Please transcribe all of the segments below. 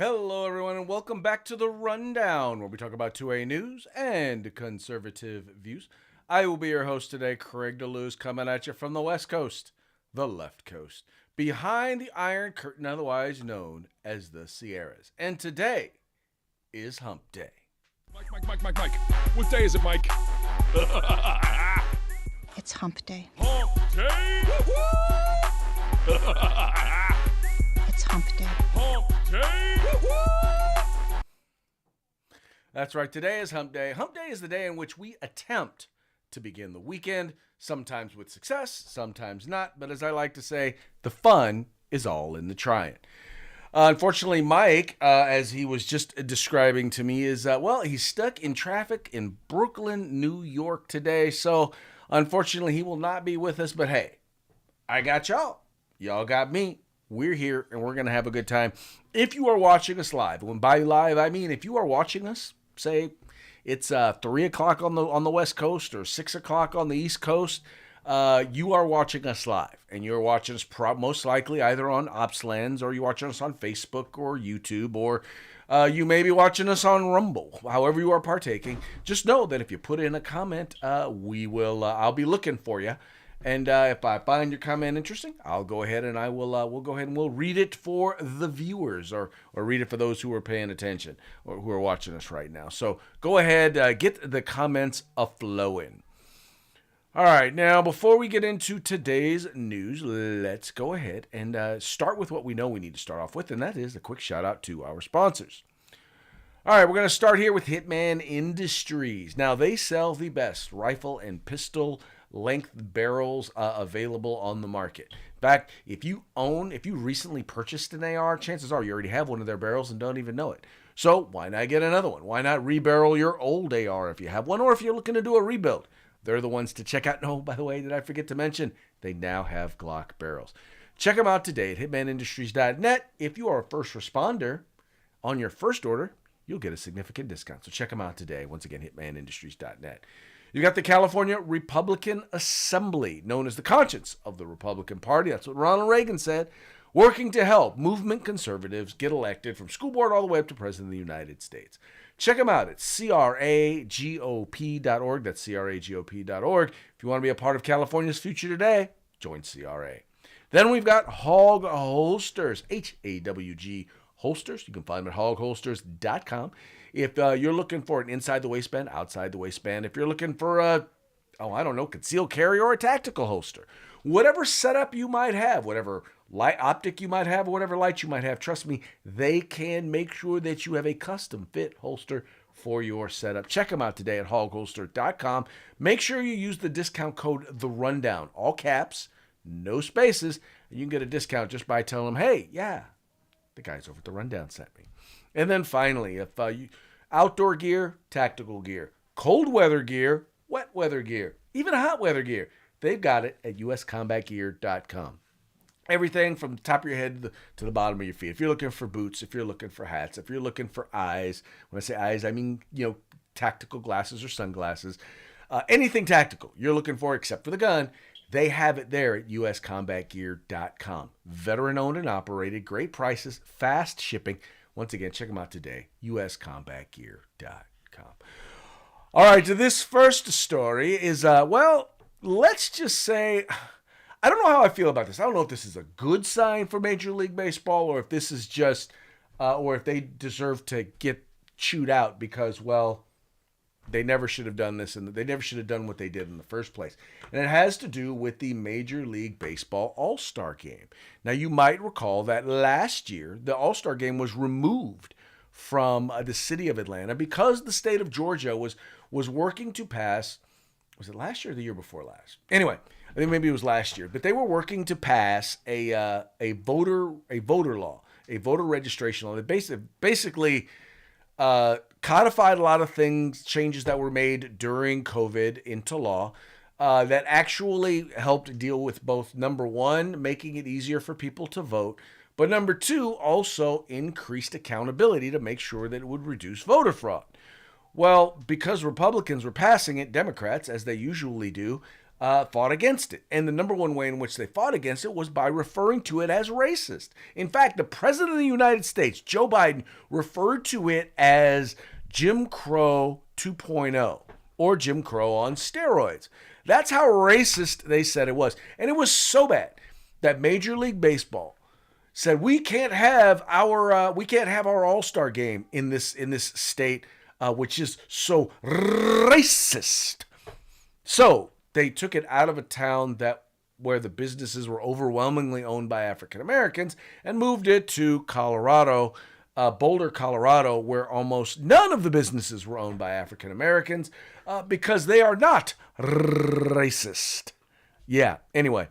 Hello, everyone, and welcome back to the Rundown, where we talk about 2A news and conservative views. I will be your host today, Craig DeLuz, coming at you from the West Coast, the left coast, behind the Iron Curtain, otherwise known as the Sierras. And today is Hump Day. Mike. What day is it, Mike? It's Hump Day. Hump Day! It's Hump Day. Hump Day! That's right, today is Hump Day. Hump Day is the day in which we attempt to begin the weekend, sometimes with success, sometimes not, but as I like to say, the fun is all in the trying. Unfortunately, Mike, as he was just describing to me, is, he's stuck in traffic in Brooklyn, New York today. So, unfortunately, he will not be with us. But hey, I got y'all. Y'all got me. We're here, and we're going to have a good time. If you are watching us live, when by live, I mean if you are watching us, say it's 3 o'clock on the West Coast or 6 o'clock on the East Coast, you are watching us live, and you're watching us most likely either on OpsLens, or you're watching us on Facebook or YouTube, or you may be watching us on Rumble. However you are partaking, just know that if you put in a comment, I'll be looking for you. And if I find your comment interesting, I'll go ahead and we'll go ahead and we'll read it for the viewers, or read it for those who are paying attention or who are watching us right now. So go ahead, get the comments a-flowing. All right, now before we get into today's news, let's go ahead and start with what we know we need to start off with, and that is a quick shout out to our sponsors. All right, we're going to start here with Hitman Industries. Now, they sell the best rifle and pistol length barrels available on the market. In fact, if you recently purchased an AR, chances are you already have one of their barrels and don't even know it. So why not get another one? Why not rebarrel your old AR if you have one, or if you're looking to do a rebuild? They're the ones to check out. No, by the way, did I forget to mention, they now have Glock barrels. Check them out today at hitmanindustries.net. If you are a first responder, on your first order, you'll get a significant discount. So check them out today. Once again, hitmanindustries.net. You got the California Republican Assembly, known as the conscience of the Republican Party. That's what Ronald Reagan said. Working to help movement conservatives get elected from school board all the way up to President of the United States. Check them out at cragop.org. That's cragop.org. If you want to be a part of California's future today, join CRA. Then we've got Hog Holsters, HAWG Holsters. You can find them at hogholsters.com. If you're looking for an inside the waistband, outside the waistband, if you're looking for a, concealed carry or a tactical holster, whatever setup you might have, whatever light optic you might have, or whatever light you might have, trust me, they can make sure that you have a custom fit holster for your setup. Check them out today at hogholster.com. Make sure you use the discount code The Rundown, all caps, no spaces, and you can get a discount just by telling them, hey, yeah, the guys over at The Rundown sent me. And then finally, if you outdoor gear, tactical gear, cold weather gear, wet weather gear, even hot weather gear, they've got it at uscombatgear.com. Everything from the top of your head to the bottom of your feet. If you're looking for boots, if you're looking for hats, if you're looking for eyes, when I say eyes, I mean, tactical glasses or sunglasses, anything tactical you're looking for except for the gun, they have it there at uscombatgear.com. Veteran owned and operated, great prices, fast shipping. Once again, check them out today, uscombatgear.com. All right, so this first story is, let's just say, I don't know how I feel about this. I don't know if this is a good sign for Major League Baseball, or if this is just, or if they deserve to get chewed out because, they never should have done this, and they never should have done what they did in the first place. And it has to do with the Major League Baseball All-Star Game. Now, you might recall that last year, the All-Star Game was removed from the city of Atlanta because the state of Georgia was working to pass, was it last year or the year before last? Anyway, I think maybe it was last year, but they were working to pass a voter law, a voter registration law that basically codified a lot of changes that were made during COVID into law that actually helped deal with both, number one, making it easier for people to vote, but number two, also increased accountability to make sure that it would reduce voter fraud. Well, because Republicans were passing it, Democrats, as they usually do, fought against it. And the number one way in which they fought against it was by referring to it as racist. In fact, the President of the United States, Joe Biden, referred to it as Jim Crow 2.0 or Jim Crow on steroids. That's how racist they said it was. And it was so bad that Major League Baseball said we can't have our All-Star game in this state, which is so racist. So they took it out of a town where the businesses were overwhelmingly owned by African Americans and moved it to Colorado, Boulder, Colorado, where almost none of the businesses were owned by African Americans because they are not racist. Yeah. Anyway.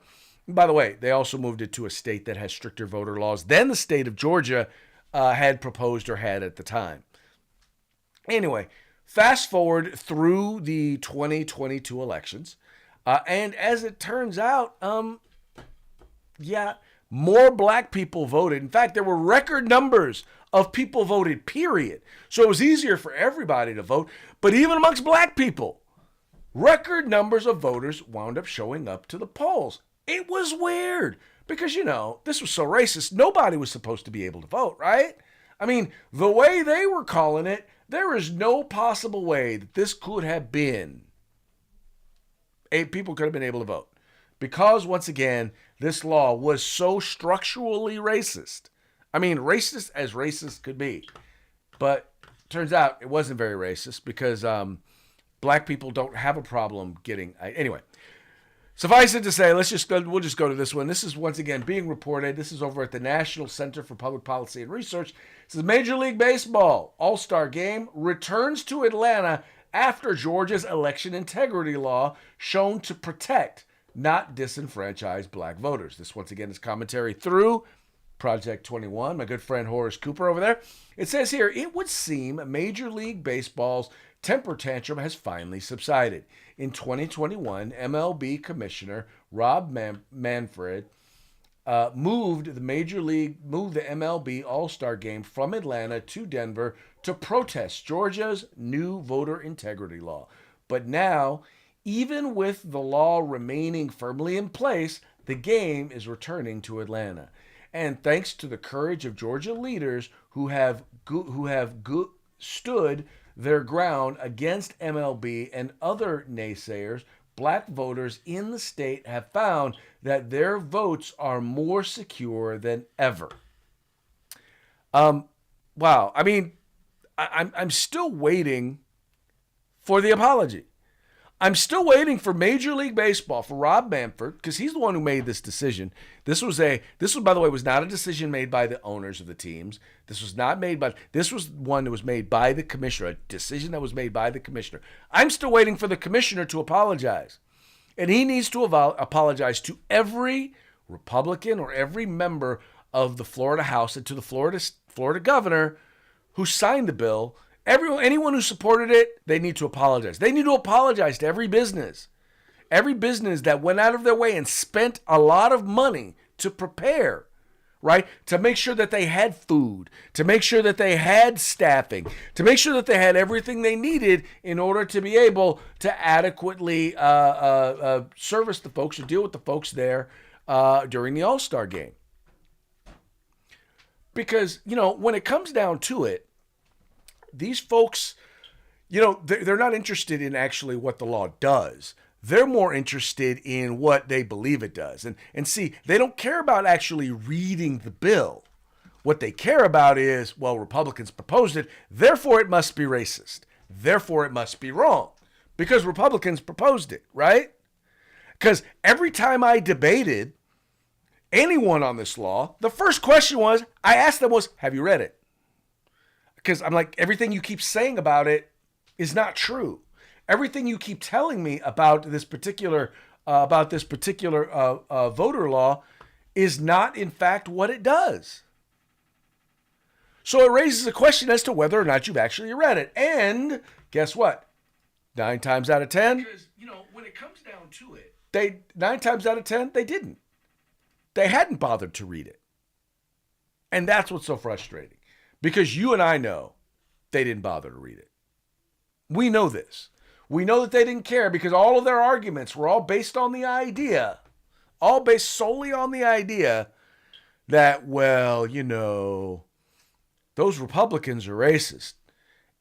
By the way, they also moved it to a state that has stricter voter laws than the state of Georgia had proposed or had at the time. Anyway, fast forward through the 2022 elections, and as it turns out, more black people voted. In fact, there were record numbers of people voted, period. So it was easier for everybody to vote, but even amongst black people, record numbers of voters wound up showing up to the polls. It was weird because, this was so racist. Nobody was supposed to be able to vote, right? I mean, the way they were calling it, there is no possible way that this could have been. People could have been able to vote because, once again, this law was so structurally racist. I mean, racist as racist could be. But turns out it wasn't very racist because black people don't have a problem getting. Anyway. Suffice it to say, we'll just go to this one. This is once again being reported. This is over at the National Center for Public Policy and Research. It says Major League Baseball All-Star Game returns to Atlanta after Georgia's election integrity law shown to protect, not disenfranchise black voters. This once again is commentary through Project 21, my good friend Horace Cooper over there. It says here, it would seem Major League Baseball's temper tantrum has finally subsided. In 2021, MLB Commissioner Rob Manfred moved the MLB All-Star Game from Atlanta to Denver to protest Georgia's new voter integrity law. But now, even with the law remaining firmly in place, the game is returning to Atlanta. And thanks to the courage of Georgia leaders who have stood their ground against MLB and other naysayers, black voters in the state have found that their votes are more secure than ever. Wow. I mean, I'm still waiting for the apology. I'm still waiting for Major League Baseball, for Rob Manfred, because he's the one who made this decision. This was, by the way, was not a decision made by the owners of the teams. This was one that was made by the commissioner, a decision that was made by the commissioner. I'm still waiting for the commissioner to apologize. And he needs to apologize to every Republican or every member of the Florida House and to the Florida governor who signed the bill. Anyone who supported it, they need to apologize. They need to apologize to every business that went out of their way and spent a lot of money to prepare, right? To make sure that they had food, to make sure that they had staffing, to make sure that they had everything they needed in order to be able to adequately service the folks or deal with the folks there during the All-Star Game. Because, when it comes down to it, these folks, they're not interested in actually what the law does. They're more interested in what they believe it does. And see, they don't care about actually reading the bill. What they care about is, well, Republicans proposed it, therefore it must be racist. Therefore it must be wrong. Because Republicans proposed it, right? Because every time I debated anyone on this law, the first question I asked them was, have you read it? Because I'm like, everything you keep saying about it is not true. Everything you keep telling me about this particular voter law is not, in fact, what it does. So it raises a question as to whether or not you've actually read it. And guess what? 9 times out of 10, because, when it comes down to it, 9 times out of 10, they didn't. They hadn't bothered to read it. And that's what's so frustrating. Because you and I know they didn't bother to read it. We know this. We know that they didn't care because all of their arguments were all based on the idea, all based solely on the idea that, well, those Republicans are racist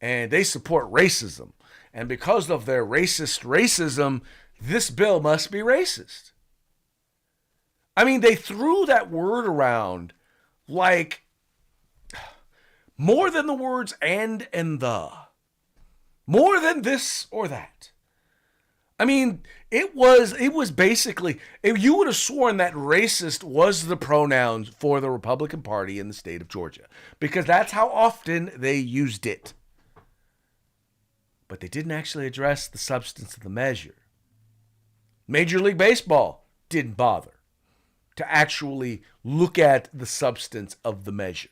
and they support racism. And because of their racism, this bill must be racist. I mean, they threw that word around like more than the words and the. More than this or that. I mean, it was basically, if you would have sworn that racist was the pronouns for the Republican Party in the state of Georgia, because that's how often they used it. But they didn't actually address the substance of the measure. Major League Baseball didn't bother to actually look at the substance of the measure.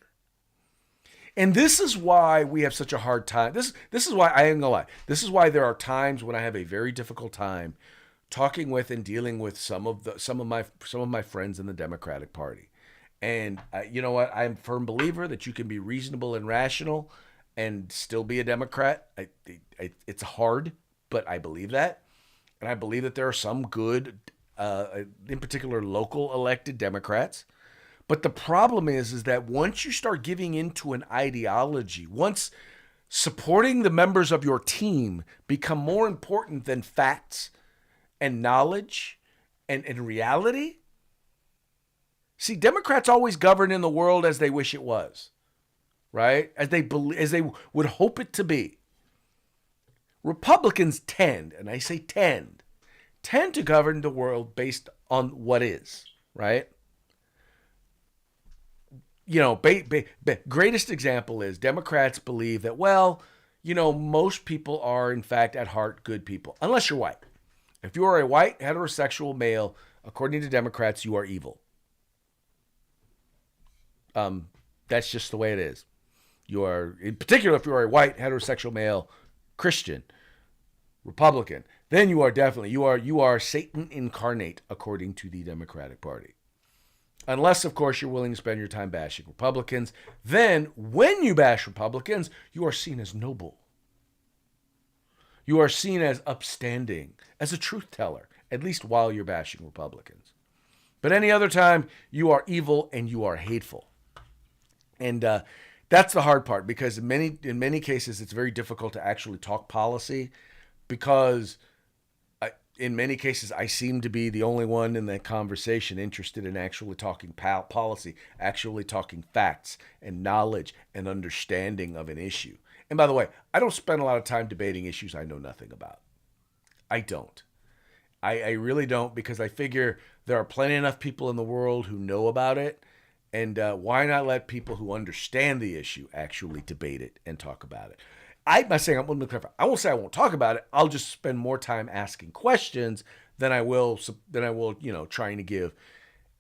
And this is why we have such a hard time. This is why, I ain't gonna lie, this is why there are times when I have a very difficult time talking with and dealing with some of my friends in the Democratic Party. And you know what? I'm a firm believer that you can be reasonable and rational and still be a Democrat. It's hard, but I believe that. And I believe that there are some good, in particular, local elected Democrats. But the problem is that once you start giving into an ideology, once supporting the members of your team become more important than facts and knowledge and reality. See, Democrats always govern in the world as they wish it was, right? As they would hope it to be. Republicans tend, and I say tend to govern the world based on what is, right? Greatest example is Democrats believe that, well, most people are, in fact, at heart, good people, unless you're white. If you are a white, heterosexual male, according to Democrats, you are evil. That's just the way it is. You are, in particular, if you are a white, heterosexual male, Christian, Republican, then you are definitely, you are Satan incarnate, according to the Democratic Party. Unless, of course, you're willing to spend your time bashing Republicans. Then, when you bash Republicans, you are seen as noble. You are seen as upstanding, as a truth teller, at least while you're bashing Republicans. But any other time, you are evil and you are hateful. And that's the hard part, because in many cases, it's very difficult to actually talk policy, because in many cases, I seem to be the only one in that conversation interested in actually talking policy, actually talking facts and knowledge and understanding of an issue. And by the way, I don't spend a lot of time debating issues I know nothing about. I don't. I really don't, because I figure there are plenty enough people in the world who know about it. And why not let people who understand the issue actually debate it and talk about it? I'm not saying, let me clarify, I won't say I won't talk about it. I'll just spend more time asking questions than I will, trying to give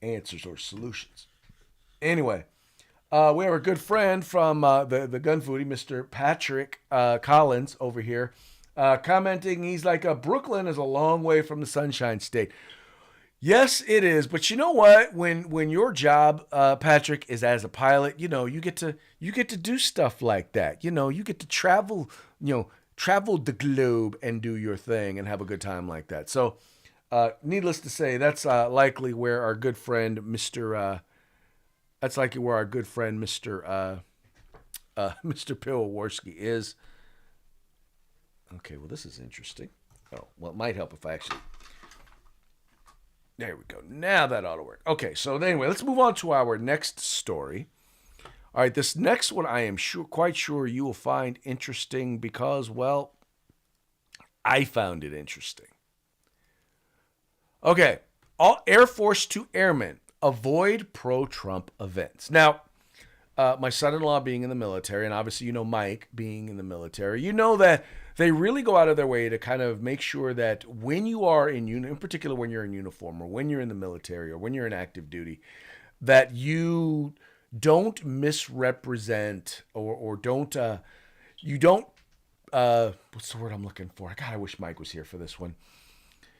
answers or solutions. Anyway, we have a good friend from the gun foodie, Mr. Patrick Collins over here, commenting. He's like, Brooklyn is a long way from the Sunshine State. Yes, it is. But you know what? When your job, Patrick, is as a pilot, you get to do stuff like that. You get to travel the globe and do your thing and have a good time like that. So, needless to say, that's likely where our good friend Mr. Piwowarski is. Okay, well, this is interesting. Oh, well, it might help if I actually. There we go. Now that ought to work. Okay, so anyway, let's move on to our next story. All right, this next one I am quite sure you will find interesting because, well, I found it interesting. Okay, all Air Force to airmen avoid pro-Trump events. Now, my son-in-law being in the military, and obviously Mike being in the military, that they really go out of their way to kind of make sure that when you are in particular when you're in uniform or when you're in the military or when you're in active duty, that you don't misrepresent or don't what's the word I'm looking for? God, I wish Mike was here for this one.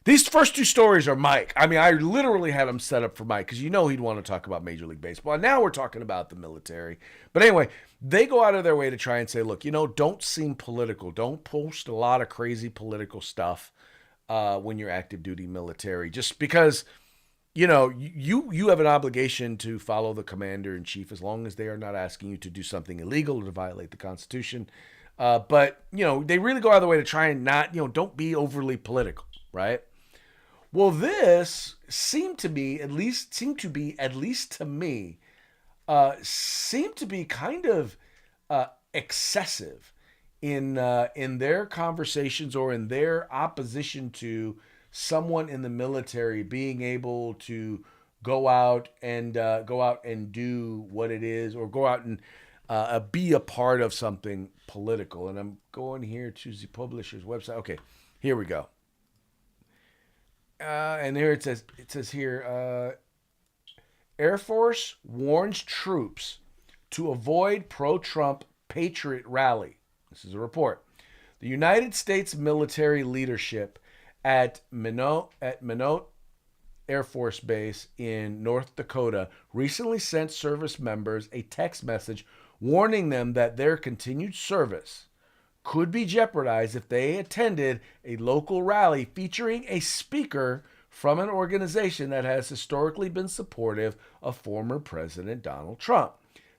These first two stories are Mike. I mean, I literally had him set up for Mike because he'd want to talk about Major League Baseball. And now we're talking about the military. But anyway, they go out of their way to try and say, look, don't seem political. Don't post a lot of crazy political stuff when you're active duty military. Just because, you have an obligation to follow the commander in chief as long as they are not asking you to do something illegal or to violate the Constitution. But they really go out of their way to try and not, don't be overly political, right? Well, this seemed to be, at least to me, seemed to be kind of excessive in their conversations or in their opposition to someone in the military being able to go out and do what it is, or go out and be a part of something political. And I'm going here to the publisher's website. Okay, here we go. And here it says here, Air Force warns troops to avoid pro-Trump Patriot rally. This is a report. The United States military leadership at Minot Air Force Base in North Dakota recently sent service members a text message warning them that their continued service could be jeopardized if they attended a local rally featuring a speaker from an organization that has historically been supportive of former President Donald Trump.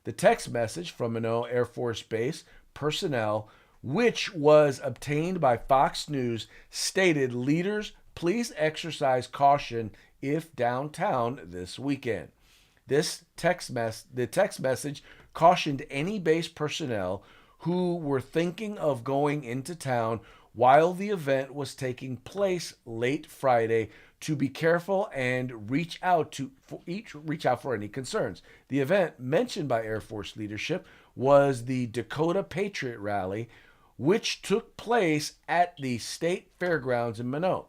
The text message from Minot Air Force Base personnel, which was obtained by Fox News, stated, "Leaders, please exercise caution if downtown this weekend." The text message cautioned any base personnel who were thinking of going into town while the event was taking place late Friday to be careful and reach out for any concerns. The event mentioned by Air Force leadership was the Dakota Patriot Rally, which took place at the state fairgrounds in Minot.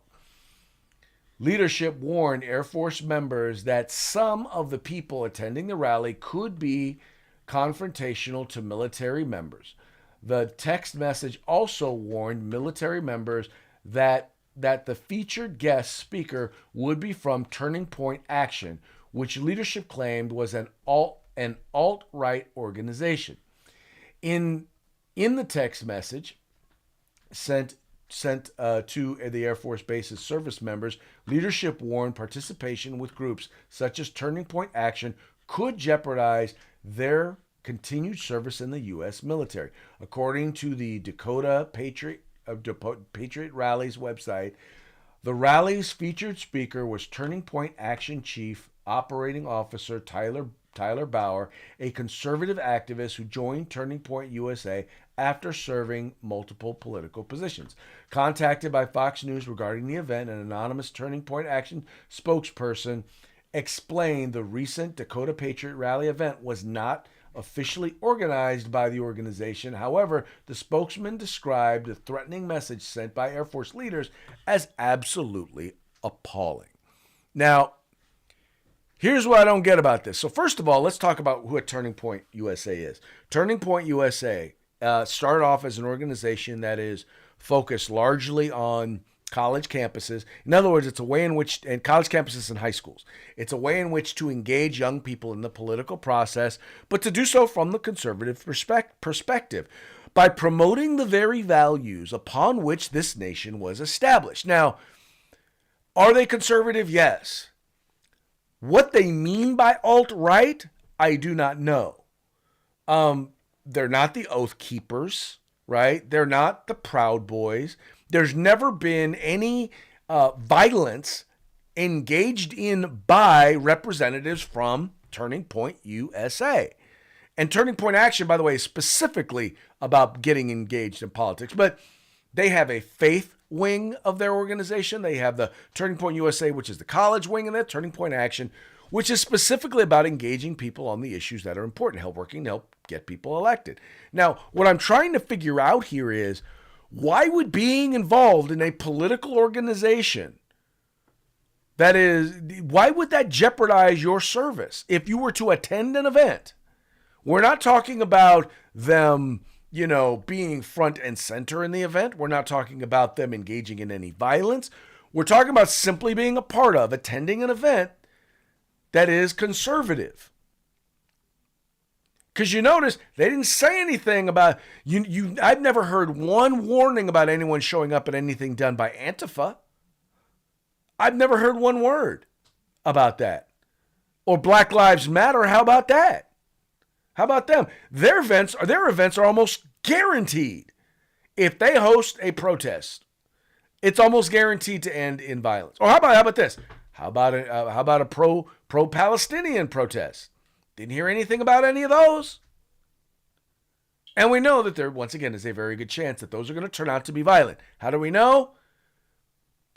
Leadership warned Air Force members that some of the people attending the rally could be confrontational to military members. The text message also warned military members that the featured guest speaker would be from Turning Point Action, which leadership claimed was an alt-right organization. In the text message sent to the Air Force Base's service members, leadership warned participation with groups such as Turning Point Action could jeopardize their continued service in the U.S. military. According to the Dakota Patriot Rally's website, the rally's featured speaker was Turning Point Action Chief Operating Officer Tyler Bauer, a conservative activist who joined Turning Point USA after serving multiple political positions. Contacted by Fox News regarding the event, an anonymous Turning Point Action spokesperson explained the recent Dakota Patriot Rally event was not officially organized by the organization. However, the spokesman described the threatening message sent by Air Force leaders as absolutely appalling. Now, here's what I don't get about this. So first of all, let's talk about who Turning Point USA is. Turning Point USA started off as an organization that is focused largely on college campuses. In other words, it's a way in which, and college campuses and high schools, it's a way in which to engage young people in the political process, but to do so from the conservative perspective by promoting the very values upon which this nation was established. Now, are they conservative? Yes. What they mean by alt-right, I do not know. They're not the Oath Keepers, right? They're not the Proud Boys. There's never been any violence engaged in by representatives from Turning Point USA. And Turning Point Action, by the way, is specifically about getting engaged in politics. But they have a faith wing of their organization. They have the Turning Point USA, which is the college wing, and the Turning Point Action, which is specifically about engaging people on the issues that are important, working to help get people elected. Now, what I'm trying to figure out here is, why would being involved in a political organization why would that jeopardize your service if you were to attend an event? We're not talking about them, being front and center in the event. We're not talking about them engaging in any violence. We're talking about simply being a part of, attending an event that is conservative. Because you notice they didn't say anything about you. I've never heard one warning about anyone showing up at anything done by Antifa. I've never heard one word about that. Or Black Lives Matter. How about that? How about them? Their events are almost guaranteed. If they host a protest, it's almost guaranteed to end in violence. Or how about this? How about a pro-Palestinian protest? Didn't hear anything about any of those. And we know that there, once again, is a very good chance that those are going to turn out to be violent. How do we know?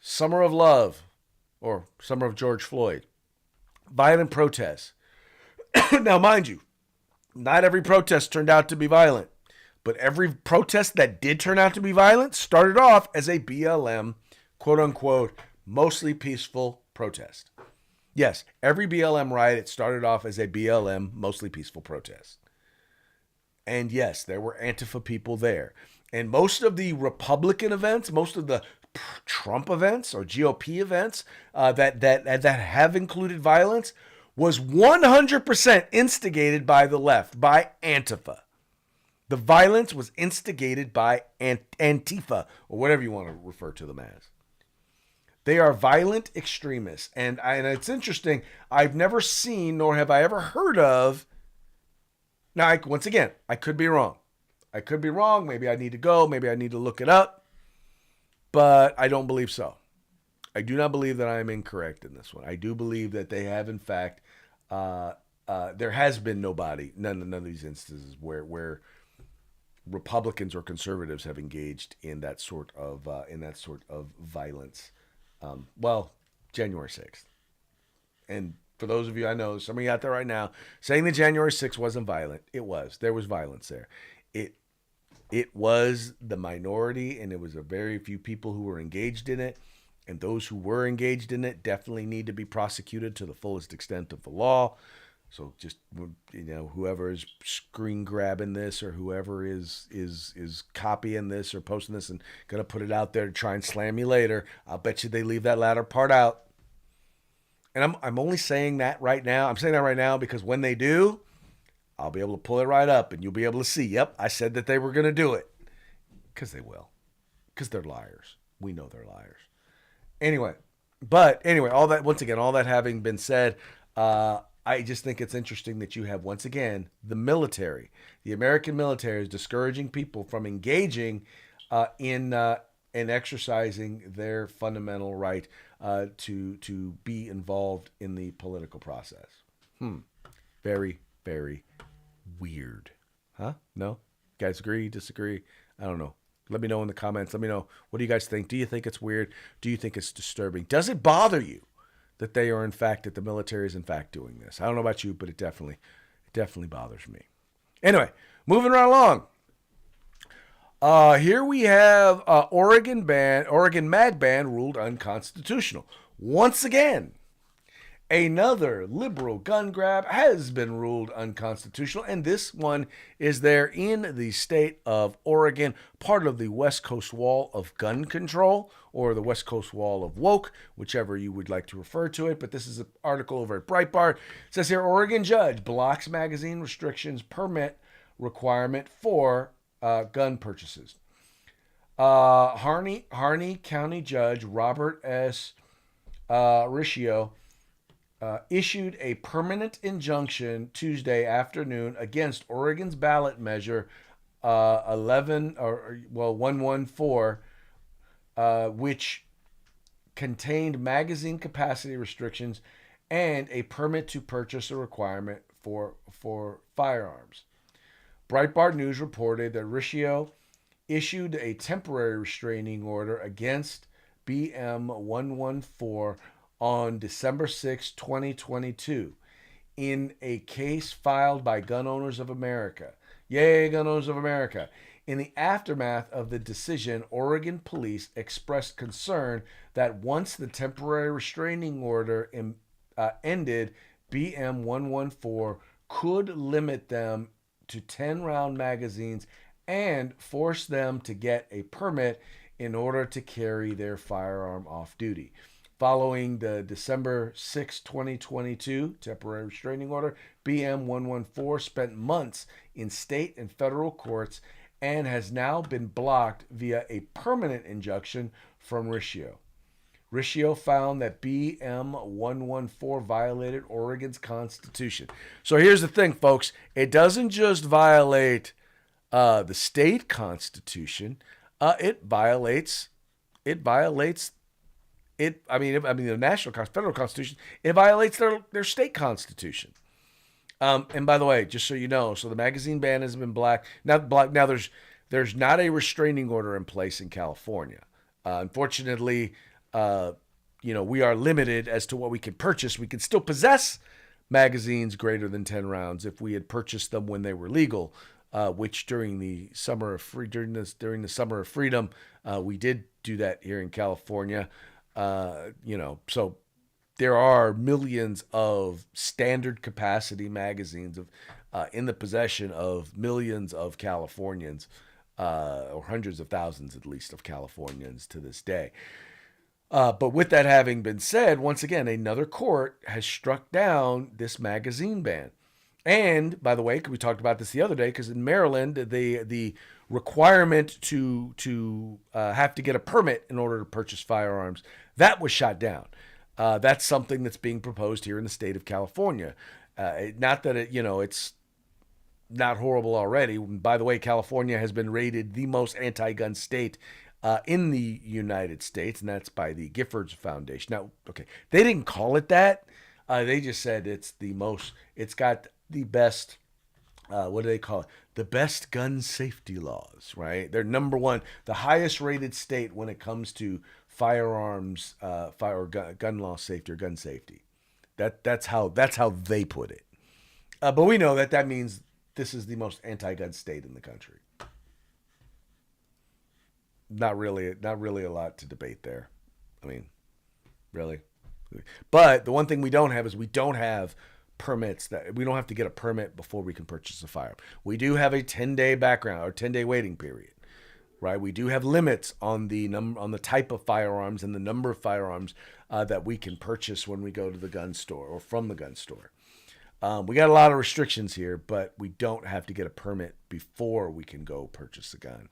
Summer of Love, or Summer of George Floyd. Violent protests. Now, mind you, not every protest turned out to be violent. But every protest that did turn out to be violent started off as a BLM, quote-unquote, mostly peaceful protest. Yes, every BLM riot, it started off as a BLM, mostly peaceful protest. And yes, there were Antifa people there. And most of the Republican events, most of the Trump events or GOP events that have included violence was 100% instigated by the left, by Antifa. The violence was instigated by Antifa, or whatever you want to refer to them as. They are violent extremists. And it's interesting. I've never seen, nor have I ever heard of. Now, once again, I could be wrong. I could be wrong. Maybe I need to go. Maybe I need to look it up. But I don't believe so. I do not believe that I am incorrect in this one. I do believe that they have, in fact, there has been none of these instances where Republicans or conservatives have engaged in that sort of violence. January 6th. And for those of you, I know some of you out there right now saying that January 6th wasn't violent. It was. There was violence there. It was the minority, and it was a very few people who were engaged in it. And those who were engaged in it definitely need to be prosecuted to the fullest extent of the law. So just, whoever is screen grabbing this, or whoever is copying this or posting this and going to put it out there to try and slam me later, I'll bet you they leave that latter part out. And I'm only saying that right now. I'm saying that right now because when they do, I'll be able to pull it right up and you'll be able to see, yep, I said that they were going to do it. Because they will. Because they're liars. We know they're liars. Anyway, all that having been said, I just think it's interesting that you have, once again, the military. The American military is discouraging people from engaging in exercising their fundamental right to be involved in the political process. Very, very weird. Huh? No? You guys agree? Disagree? I don't know. Let me know in the comments. Let me know. What do you guys think? Do you think it's weird? Do you think it's disturbing? Does it bother you that they are, in fact, that the military is, in fact, doing this? I don't know about you, but it definitely bothers me. Anyway, moving right along. Here we have Oregon mag ban ruled unconstitutional. Once again, another liberal gun grab has been ruled unconstitutional, and this one is there in the state of Oregon, part of the West Coast Wall of gun control, or the West Coast Wall of woke, whichever you would like to refer to it. But this is an article over at Breitbart. It says here, Oregon judge blocks magazine restrictions permit requirement for gun purchases. Harney County Judge Robert S. Riccio issued a permanent injunction Tuesday afternoon against Oregon's ballot measure 114, which contained magazine capacity restrictions and a permit to purchase a requirement for firearms. Breitbart News reported that Riccio issued a temporary restraining order against BM 114 on December 6, 2022, in a case filed by Gun Owners of America. Yay, Gun Owners of America. In the aftermath of the decision, Oregon police expressed concern that once the temporary restraining order ended, BM 114 could limit them to 10-round magazines and force them to get a permit in order to carry their firearm off duty. Following the December 6, 2022 temporary restraining order, BM 114 spent months in state and federal courts and has now been blocked via a permanent injunction from Riccio. Riccio found that BM 114 violated Oregon's Constitution. So here's the thing, folks. It doesn't just violate the state constitution. It violates the national federal constitution. It violates their state constitution. And by the way, just so you know, so the magazine ban has been black. Now there's not a restraining order in place in California. Unfortunately, we are limited as to what we can purchase. We can still possess magazines greater than 10 rounds if we had purchased them when they were legal. Which during the summer of freedom, we did do that here in California. So there are millions of standard capacity magazines in the possession of millions of Californians, or hundreds of thousands at least of Californians to this day. But with that having been said, once again, another court has struck down this magazine ban. And by the way, we talked about this the other day, because in Maryland, the requirement to have to get a permit in order to purchase firearms, that was shot down. That's something that's being proposed here in the state of California. Not that it's not horrible already. By the way, California has been rated the most anti-gun state in the United States, and that's by the Giffords Foundation. Now, okay, they didn't call it that. They just said it's got the best, what do they call it? The best gun safety laws, right? They're number one, the highest rated state when it comes to firearms, gun law safety or gun safety. That's how they put it. But we know that means this is the most anti-gun state in the country. Not really a lot to debate there. I mean, really. But the one thing we don't have is we don't have permits. That we don't have to get a permit before we can purchase a firearm. We do have a 10-day background or 10-day waiting period, right? We do have limits on the type of firearms and the number of firearms that we can purchase when we go to the gun store or from the gun store. We got a lot of restrictions here, but we don't have to get a permit before we can go purchase a gun.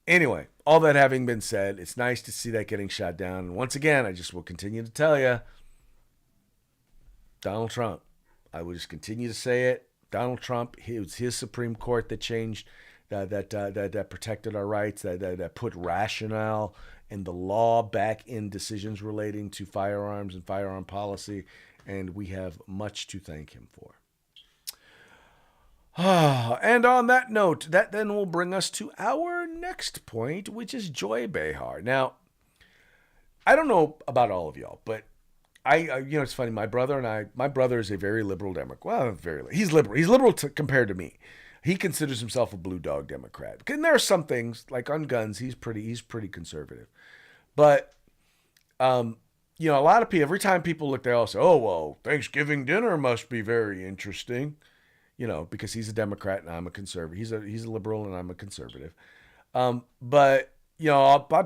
Anyway, all that having been said, it's nice to see that getting shot down. And once again, I just will continue to tell you, Donald Trump. I will just continue to say it. Donald Trump, it was his Supreme Court that changed, that protected our rights, that put rationale and the law back in decisions relating to firearms and firearm policy, and we have much to thank him for. And on that note, that then will bring us to our next point, which is Joy Behar. Now, I don't know about all of y'all, but it's funny. My brother is a very liberal Democrat. Well, he's liberal. He's liberal compared to me. He considers himself a blue dog Democrat. And there are some things like on guns, he's pretty conservative. But, a lot of people, every time people look, they all say, "Oh, well, Thanksgiving dinner must be very interesting." Because he's a Democrat and I'm a conservative. He's a liberal and I'm a conservative. But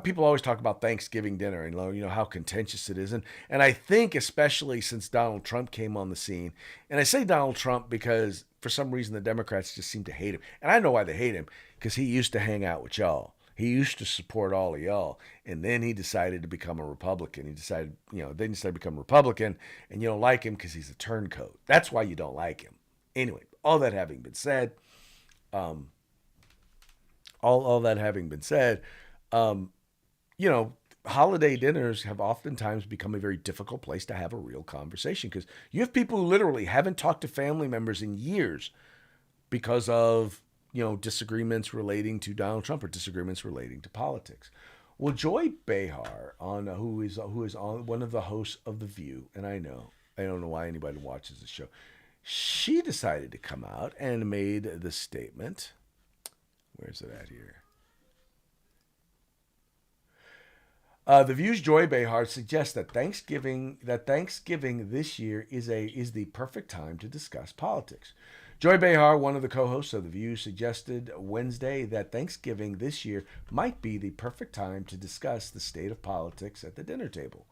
people always talk about Thanksgiving dinner and how contentious it is. And I think especially since Donald Trump came on the scene, and I say Donald Trump because for some reason the Democrats just seem to hate him. And I know why they hate him, because he used to hang out with y'all. He used to support all of y'all. And then he decided to become a Republican. He decided to become a Republican, and you don't like him because he's a turncoat. That's why you don't like him. Anyway, all that having been said, holiday dinners have oftentimes become a very difficult place to have a real conversation, because you have people who literally haven't talked to family members in years because of, disagreements relating to Donald Trump or disagreements relating to politics. Well, Joy Behar, who is on one of the hosts of The View, and I don't know why anybody watches the show. She decided to come out and made the statement. Where's it at here? The View's Joy Behar suggests that Thanksgiving this year is the perfect time to discuss politics. Joy Behar, one of the co-hosts of The View, suggested Wednesday that Thanksgiving this year might be the perfect time to discuss the state of politics at the dinner table.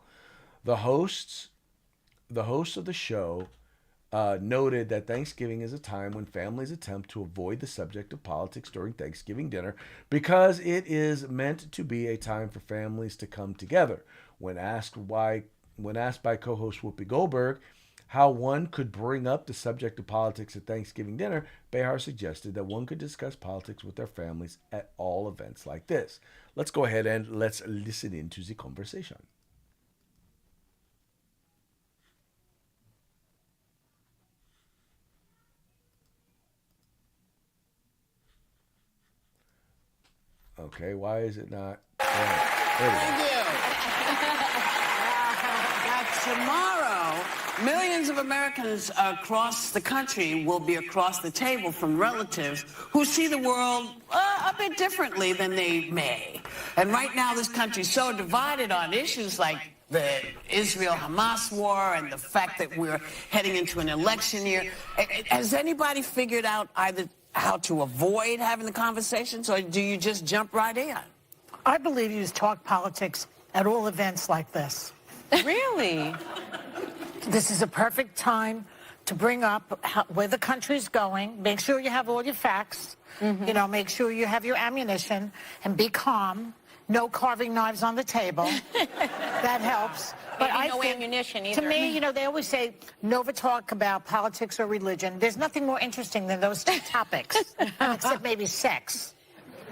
The hosts of the show noted that Thanksgiving is a time when families attempt to avoid the subject of politics during Thanksgiving dinner because it is meant to be a time for families to come together. When asked by co-host Whoopi Goldberg how one could bring up the subject of politics at Thanksgiving dinner, Behar suggested that one could discuss politics with their families at all events like this. Let's go ahead and let's listen into the conversation. Okay, why is it not? Thank you. That tomorrow, millions of Americans across the country will be across the table from relatives who see the world a bit differently than they may. And right now, this country's so divided on issues like the Israel-Hamas war and the fact that we're heading into an election year. Has anybody figured out either how to avoid having the conversations, or do you just jump right in? I believe you talk politics at all events like this. Really? This is a perfect time to bring up where the country's going. Make sure you have all your facts. You know, make sure you have your ammunition and be calm. No carving knives on the table. That helps. But no ammunition either. To me, you know, they always say never talk about politics or religion. There's nothing more interesting than those two topics, except maybe sex.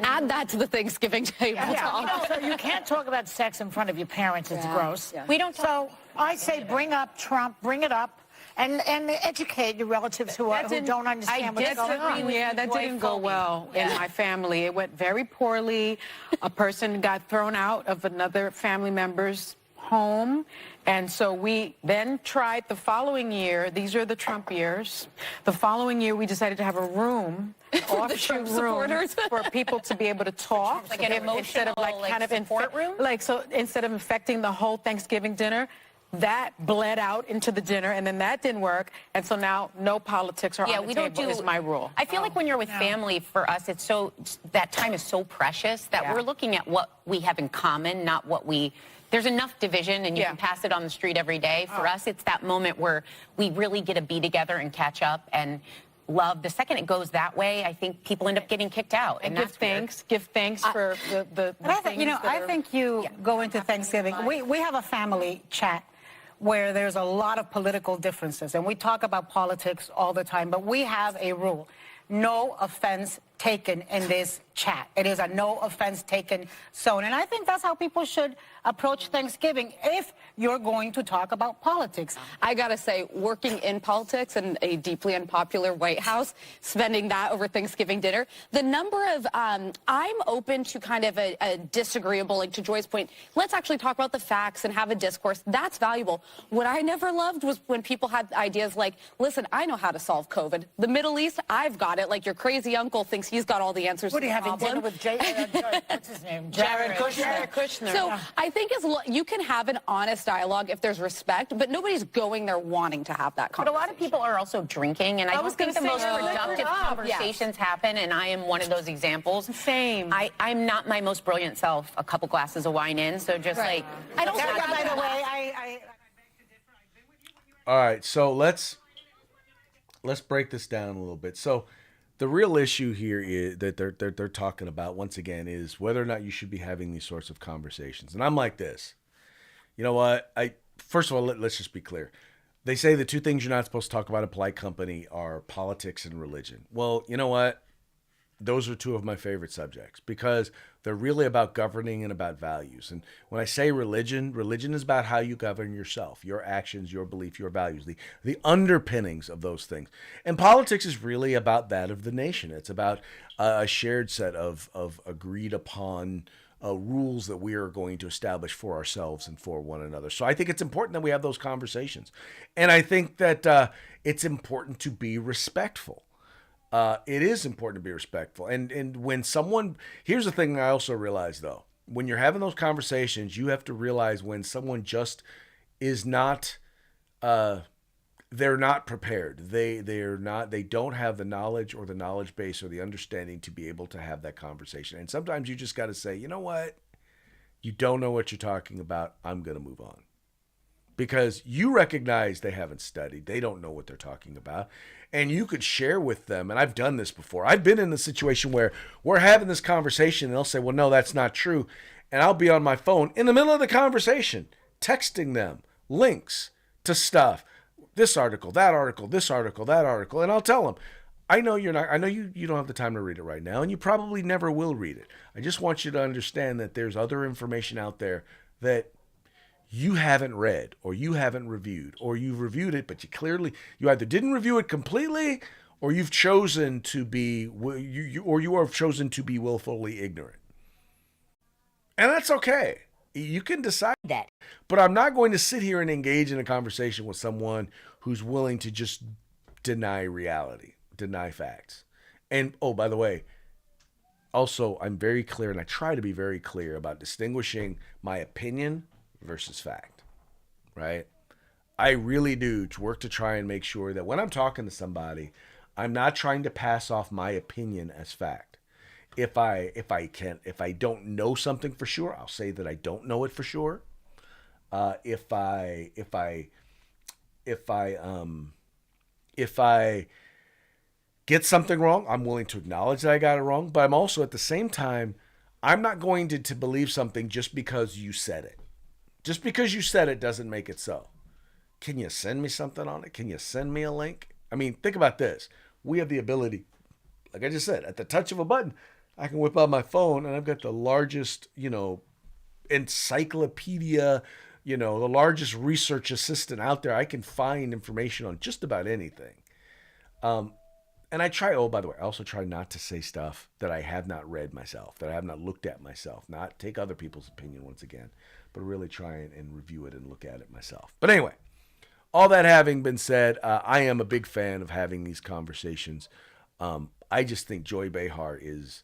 Add that to the Thanksgiving table. Yeah, so you can't talk about sex in front of your parents. It's gross. Yeah. We don't. So I say bring up Trump, bring it up. And educate your relatives who don't understand what's going on. Yeah, that didn't go well in my family. It went very poorly. A person got thrown out of another family member's home. And so we then tried the following year. These are the Trump years. The following year, we decided to have a room, an offshoot room for people to be able to talk. Like an emotional, instead of support room? So instead of infecting the whole Thanksgiving dinner, that bled out into the dinner, and then that didn't work, and so now no politics are on the table is my rule. I feel like when you're with family, for us, it's so, that time is so precious that we're looking at what we have in common, not what we, there's enough division, and you can pass it on the street every day. For us, it's that moment where we really get to be together and catch up and love. The second it goes that way, I think people end up getting kicked out. And give thanks for the I think you go into Thanksgiving. We have a family chat where there's a lot of political differences, and we talk about politics all the time, but we have a rule. No offense taken in this chat. It is a no offense taken zone. And I think that's how people should approach Thanksgiving if you're going to talk about politics. I gotta say, working in politics in a deeply unpopular White House, spending that over Thanksgiving dinner, the number of, I'm open to kind of a disagreeable, like to Joy's point, let's actually talk about the facts and have a discourse. That's valuable. What I never loved was when people had ideas like, listen, I know how to solve COVID. The Middle East, I've got it. Like your crazy uncle thinks he's got all the answers What to are you the having problem. dinner with what's his name? Jared Kushner. So I think you can have an honest dialogue if there's respect, but nobody's going there wanting to have that But a conversation. lot of people are also drinking, and I don't think the most productive conversations happen, and I am one of those examples. Same. I'm not my most brilliant self a couple glasses of wine in, so just like, I don't think By the way, I All right, so let's break this down a little bit. So the real issue here is that they're talking about, once again, is whether or not you should be having these sorts of conversations. And I'm like this. You know what? First of all, let's just be clear. They say the two things you're not supposed to talk about in polite company are politics and religion. Well, you know what? Those are two of my favorite subjects because they're really about governing and about values. And when I say religion is about how you govern yourself, your actions, your belief, your values, the underpinnings of those things. And politics is really about that of the nation. It's about a shared set of agreed upon rules that we are going to establish for ourselves and for one another. So I think it's important that we have those conversations. And I think that it's important to be respectful. It is important to be respectful. And when someone, here's the thing I also realize though, when you're having those conversations, you have to realize when someone just is not, they're not prepared. They don't have the knowledge or the knowledge base or the understanding to be able to have that conversation. And sometimes you just got to say, you know what? You don't know what you're talking about. I'm going to move on. Because you recognize they haven't studied. They don't know what they're talking about. And you could share with them. And I've done this before. I've been in the situation where we're having this conversation and they'll say, well, no, that's not true. And I'll be on my phone in the middle of the conversation, texting them links to stuff. This article, that article, this article, that article. And I'll tell them, I know you don't have the time to read it right now. And you probably never will read it. I just want you to understand that there's other information out there that you haven't read or you haven't reviewed, or you've reviewed it, but you either didn't review it completely or you've chosen to be, you have chosen to be willfully ignorant. And that's okay. You can decide that. But I'm not going to sit here and engage in a conversation with someone who's willing to just deny reality, deny facts. And, oh, by the way, also, I'm very clear, and I try to be very clear about distinguishing my opinion versus fact, right? I really do work to try and make sure that when I'm talking to somebody, I'm not trying to pass off my opinion as fact. If I don't know something for sure, I'll say that I don't know it for sure. If I get something wrong, I'm willing to acknowledge that I got it wrong. But I'm also at the same time, I'm not going to believe something just because you said it. Just because you said it doesn't make it so. Can you send me something on it? Can you send me a link? I mean, think about this. We have the ability, like I just said, at the touch of a button, I can whip out my phone and I've got the largest, encyclopedia, the largest research assistant out there. I can find information on just about anything. And I try, by the way, I also try not to say stuff that I have not read myself, that I have not looked at myself, not take other people's opinion once again, but really try and review it and look at it myself. But anyway, all that having been said, I am a big fan of having these conversations. I just think Joy Behar is,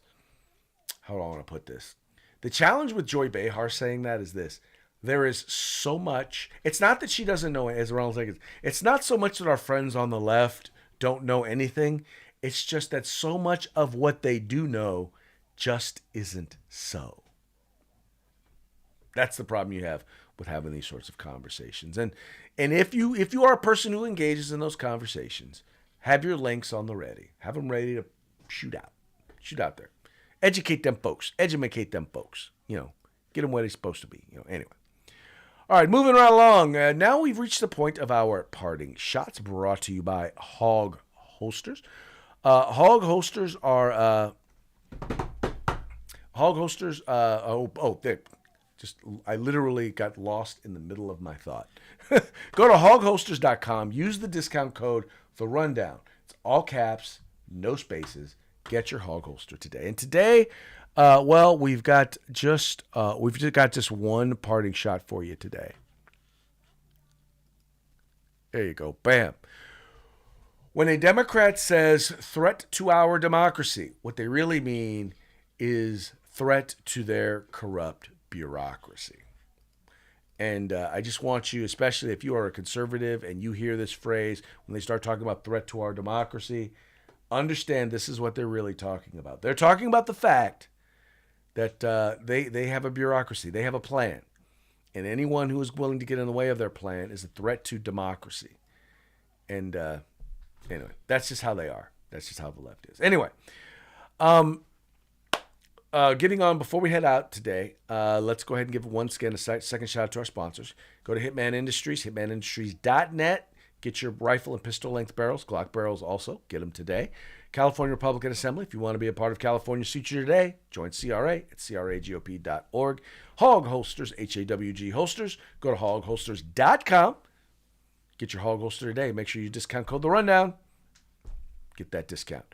how do I want to put this? The challenge with Joy Behar saying that is this. There is so much. It's not that she doesn't know, as Ronald's like, it's not so much that our friends on the left don't know anything. It's just that so much of what they do know just isn't so. That's the problem you have with having these sorts of conversations. And if you are a person who engages in those conversations, have your links on the ready. Have them ready to shoot out there. Educate them folks. Educate them folks. Get them where they're supposed to be. Anyway. All right, moving right along. Now we've reached the point of our parting shots, brought to you by Hog Holsters. Hog Holsters are I literally got lost in the middle of my thought. Go to hogholsters.com. Use the discount code The Rundown. It's all caps, no spaces. Get your hog holster today. And today, we've got just one parting shot for you today. There you go. Bam. When a Democrat says threat to our democracy, what they really mean is threat to their corrupt bureaucracy. And I just want you, especially if you are a conservative and you hear this phrase, when they start talking about threat to our democracy, understand this is what they're really talking about. They're talking about the fact that they have a bureaucracy. They have a plan. And anyone who is willing to get in the way of their plan is a threat to democracy. And anyway, that's just how they are. That's just how the left is. Anyway, getting on, before we head out today, let's go ahead and give a second shout out to our sponsors. Go to Hitman Industries, hitmanindustries.net. Get your rifle and pistol length barrels, Glock barrels also. Get them today. California Republican Assembly. If you want to be a part of California's future today, join CRA at cragop.org. Hog Holsters, HAWG Holsters. Go to hogholsters.com. Get your hog holster today. Make sure you discount code The Rundown. Get that discount.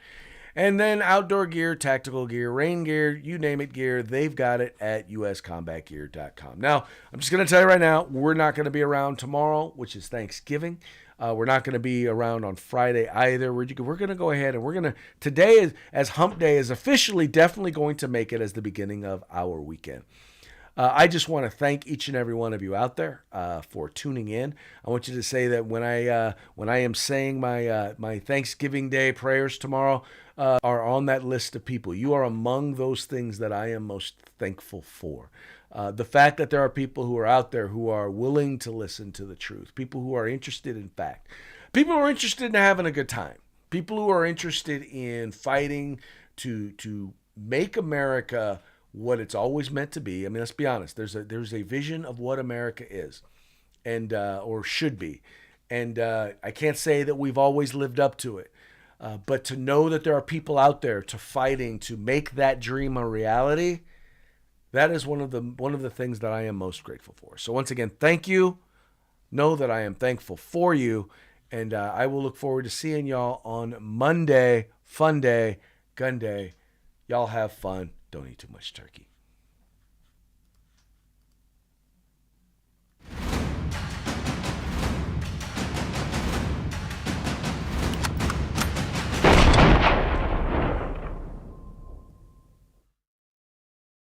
And then outdoor gear, tactical gear, rain gear, you name it gear, they've got it at uscombatgear.com. Now, I'm just going to tell you right now, we're not going to be around tomorrow, which is Thanksgiving. We're not going to be around on Friday either. We're going to go ahead and today, as Hump Day, is officially definitely going to make it as the beginning of our weekend. I just want to thank each and every one of you out there for tuning in. I want you to say that when I am saying my Thanksgiving Day prayers tomorrow, are on that list of people. You are among those things that I am most thankful for. The fact that there are people who are out there who are willing to listen to the truth, people who are interested in fact, people who are interested in having a good time, people who are interested in fighting to make America what it's always meant to be. I mean, let's be honest. There's a vision of what America is, and or should be, and I can't say that we've always lived up to it. But to know that there are people out there fighting to make that dream a reality, that is one of the things that I am most grateful for. So once again, thank you. Know that I am thankful for you, and I will look forward to seeing y'all on Monday. Fun day, gun day. Y'all have fun. Don't eat too much turkey.